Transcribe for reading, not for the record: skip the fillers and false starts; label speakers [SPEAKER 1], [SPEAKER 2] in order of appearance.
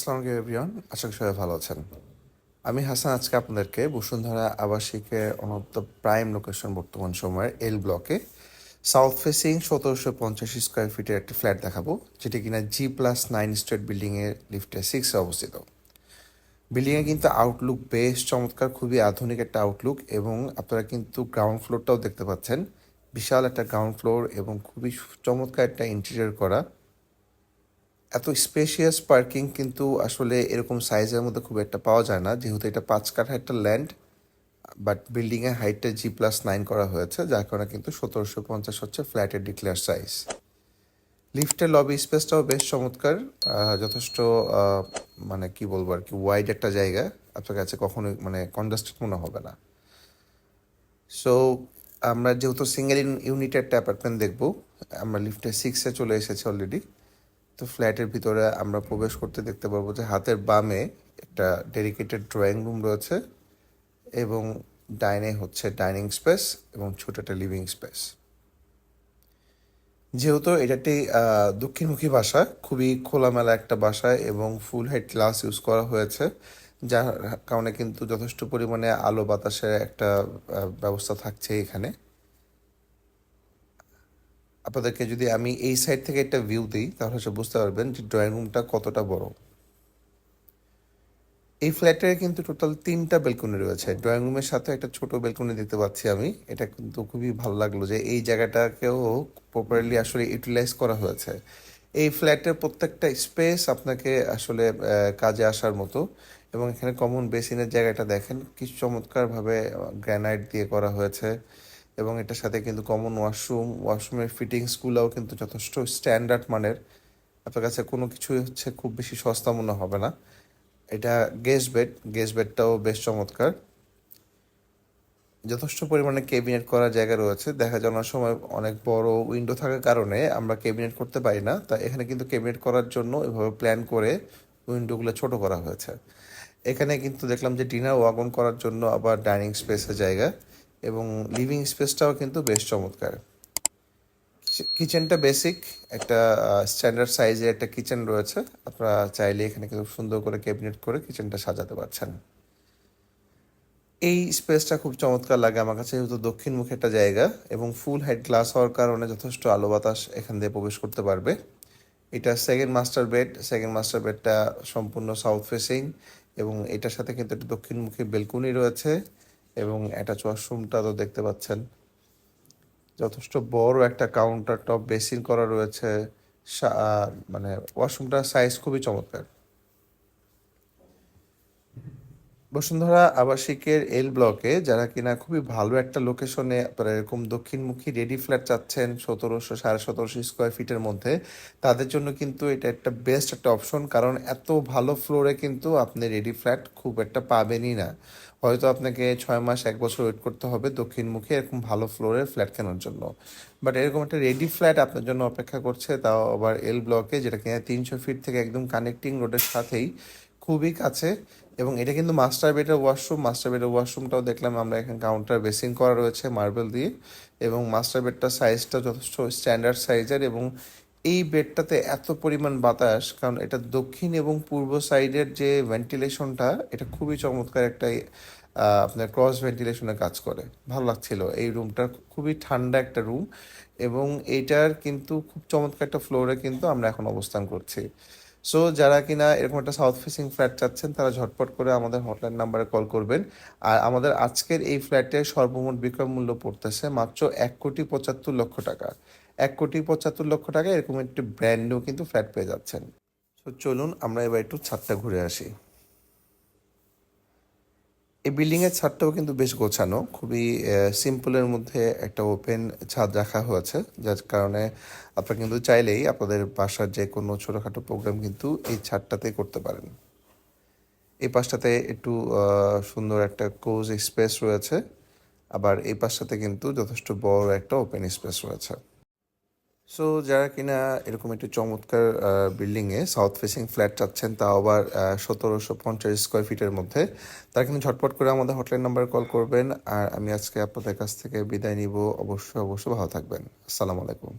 [SPEAKER 1] আসসালামু আলাইকুম এভরিওয়ান, আশা করি সবাই ভালো আছেন। আমি হাসান আজকে আপনাদেরকে বসুন্ধরা আবাসিকের one of the prime location বর্তমান সময়ের এল ব্লকে সাউথ ফেসিং 1750 স্কোয়ার ফিটের একটা ফ্ল্যাট দেখাবো, যেটি কিনা G+9 স্টেট বিল্ডিংয়ের লিফটে 6-এ অবস্থিত। বিল্ডিংয়ে কিন্তু আউটলুক বেশ চমৎকার, খুবই আধুনিক একটা আউটলুক, এবং আপনারা কিন্তু গ্রাউন্ড ফ্লোরটাও দেখতে পাচ্ছেন। বিশাল একটা গ্রাউন্ড ফ্লোর এবং খুবই চমৎকার একটা ইন্টেরিয়র করা। এত স্পেশিয়াস পার্কিং কিন্তু আসলে এরকম সাইজের মধ্যে খুব একটা পাওয়া যায় না, যেহেতু এটা 5 কাঠা একটা ল্যান্ড, বাট বিল্ডিংয়ের হাইটটা G+9 করা হয়েছে, যার কারণে কিন্তু 1750 হচ্ছে ফ্ল্যাটের ডিক্লেয়ার সাইজ। লিফটের লবি স্পেসটাও বেশ চমৎকার, যথেষ্ট মানে কি বলবো আর কি, ওয়াইড একটা জায়গা, আপনার কাছে কখনোই মানে কনজাস্টেড মনে হবে না। সো আমরা যেহেতু সিঙ্গেল ইউনিটের একটা অ্যাপার্টমেন্ট দেখবো, আমরা লিফটে 6-এ চলে এসেছি অলরেডি। তো ফ্ল্যাটের ভিতরে আমরা প্রবেশ করতে দেখতে পারবো যে হাতের বামে একটা ডেডিকেটেড ড্রয়িং রুম রয়েছে, এবং ডাইনে হচ্ছে ডাইনিং স্পেস এবং ছোট একটা লিভিং স্পেস। যেহেতু এটা একটি দক্ষিণমুখী বাসা, খুবই খোলামেলা একটা বাসা এবং ফুল হেড গ্লাস ইউজ করা হয়েছে, যার কারণে কিন্তু যথেষ্ট পরিমাণে আলো বাতাসের একটা ব্যবস্থা থাকছে এখানে। আপনাদেরকে যদি আমি এই সাইড থেকে একটা ভিউ দিই, তাহলে সে বুঝতে পারবেন যে ড্রয়িং রুমটা কতটা বড়। এই ফ্ল্যাটে কিন্তু টোটাল 3টা বেলকনি রয়েছে। ড্রয়িং রুমের সাথে একটা ছোট বেলকনি দেখতে পাচ্ছি আমি। এটা কিন্তু খুবই ভালো লাগলো যে এই জায়গাটাকেও প্রপারলি আসলে ইউটিলাইজ করা হয়েছে। এই ফ্ল্যাটের প্রত্যেকটা স্পেস আপনাকে আসলে কাজে আসার মতো, এবং এখানে কমন বেসিনের জায়গাটা দেখেন কি চমৎকারভাবে গ্রানাইট দিয়ে করা হয়েছে, এবং এটার সাথে কিন্তু কমন ওয়াশরুমের ফিটিংসগুলোও কিন্তু যথেষ্ট স্ট্যান্ডার্ড মানের। আপনার কাছে কোনো কিছুই হচ্ছে খুব বেশি সস্তা মনে হবে না। এটা গেস্ট বেডটাও বেশ চমৎকার, যথেষ্ট পরিমাণে ক্যাবিনেট করার জায়গা রয়েছে। দেখা যায় অনেক সময় অনেক বড় উইন্ডো থাকার কারণে আমরা ক্যাবিনেট করতে পারি না, তা এখানে কিন্তু ক্যাবিনেট করার জন্য এভাবে প্ল্যান করে উইন্ডোগুলো ছোট করা হয়েছে। এখানে কিন্তু দেখলাম যে ডিনার ওয়াগন করার জন্য আবার ডাইনিং স্পেসের জায়গা, এবং লিভিং স্পেসটাও কিন্তু বেশ চমৎকার। কিচেনটা বেসিক একটা স্ট্যান্ডার্ড সাইজের একটা কিচেন রয়েছে। আপনারা চাইলে এখানে কিন্তু সুন্দর করে ক্যাবিনেট করে কিচেনটা সাজাতে পারছেন। এই স্পেসটা খুব চমৎকার লাগে আমার কাছে, যেহেতু দক্ষিণমুখী একটা জায়গা এবং ফুল হাইট গ্লাস হওয়ার কারণে যথেষ্ট আলো বাতাস এখান দিয়ে প্রবেশ করতে পারবে। এটা সেকেন্ড মাস্টার বেডটা সম্পূর্ণ সাউথ ফেসিং, এবং এটার সাথে কিন্তু একটা দক্ষিণমুখী বেলকুনি রয়েছে, এবং অ্যাটাচ ওয়াশরুমটা তো দেখতে পাচ্ছেন। যথেষ্ট বড় একটা কাউন্টার টপ বেসিন করা রয়েছে। মানে ওয়াশরুমটার সাইজ খুবই চমৎকার। বসুন্ধরা আবাসিকের এল ব্লকে যারা কিনা খুবই ভালো একটা লোকেশনে আপনারা এরকম দক্ষিণমুখী রেডি ফ্ল্যাট চাচ্ছেন 1700 সাড়ে 1700 স্কোয়ার ফিটের মধ্যে, তাদের জন্য কিন্তু এটা একটা বেস্ট একটা অপশন। কারণ এত ভালো ফ্লোরে কিন্তু আপনি রেডি ফ্ল্যাট খুব একটা পাবেনই না। হয়তো আপনাকে 6 মাস 1 বছর ওয়েট করতে হবে দক্ষিণমুখী এরকম ভালো ফ্লোরের ফ্ল্যাট কেনার জন্য, বাট এরকম একটা রেডি ফ্ল্যাট আপনার জন্য অপেক্ষা করছে, তাও আবার এল ব্লকে, যেটা কিনা 300 ফিট থেকে একদম কানেক্টিং রোডের সাথেই খুবই কাছে। এবং এটা কিন্তু মাস্টার বেডের ওয়াশরুমটাও দেখলাম আমরা এখানে কাউন্টার বেসিং করা রয়েছে মার্বেল দিয়ে, এবং মাস্টার বেডটার সাইজটা যথেষ্ট স্ট্যান্ডার্ড সাইজের, এবং এই বেডটাতে এত পরিমাণ বাতাস, কারণ এটা দক্ষিণ এবং পূর্ব সাইডের যে ভেন্টিলেশনটা এটা খুবই চমৎকার একটা আপনার ক্রস ভেন্টিলেশনে কাজ করে। ভালো লাগছিল এই রুমটা, খুবই ঠান্ডা একটা রুম, এবং এইটার কিন্তু খুব চমৎকার একটা ফ্লোরে কিন্তু আমরা এখন অবস্থান করছি। সো যারা কিনা এরকম একটা সাউথ ফেসিং ফ্ল্যাট চাচ্ছেন, তারা ঝটপট করে আমাদের হটলাইন নাম্বারে কল করবেন। আর আমাদের আজকের এই ফ্ল্যাটের সর্বমোট বিক্রয় মূল্য পড়তেছে মাত্র 1,75,00,000 টাকা। 1,75,00,000 টাকা এরকম একটি ব্র্যান্ড নিউ কিন্তু ফ্ল্যাট পেয়ে যাচ্ছেন। সো চলুন আমরা এবার একটু ছাদটা ঘুরে আসি। এই বিল্ডিংয়ের ছাদটাও কিন্তু বেশ গোছানো, খুবই সিম্পলের মধ্যে একটা ওপেন ছাদ রাখা হয়েছে, যার কারণে আপনারা কিন্তু চাইলেই আপনাদের বাসার যে কোনো ছোটোখাটো প্রোগ্রাম কিন্তু এই ছাদটাতে করতে পারেন। এই পাশটাতে একটু সুন্দর একটা কোজ স্পেস রয়েছে, আবার এই পাশটাতে কিন্তু যথেষ্ট বড় একটা ওপেন স্পেস রয়েছে। সো যারা কিনা এরকম একটি চমৎকার বিল্ডিংয়ে সাউথ ফেসিং ফ্ল্যাট চাচ্ছেন, তাও আবার 1750 স্কোয়ার ফিটের মধ্যে, তারা কিন্তু ঝটপট করে আমাদের হটলাইন নাম্বারে কল করবেন। আর আমি আজকে আপনাদের কাছ থেকে বিদায় নিব। অবশ্যই অবশ্যই ভালো থাকবেন। আসসালামু আলাইকুম।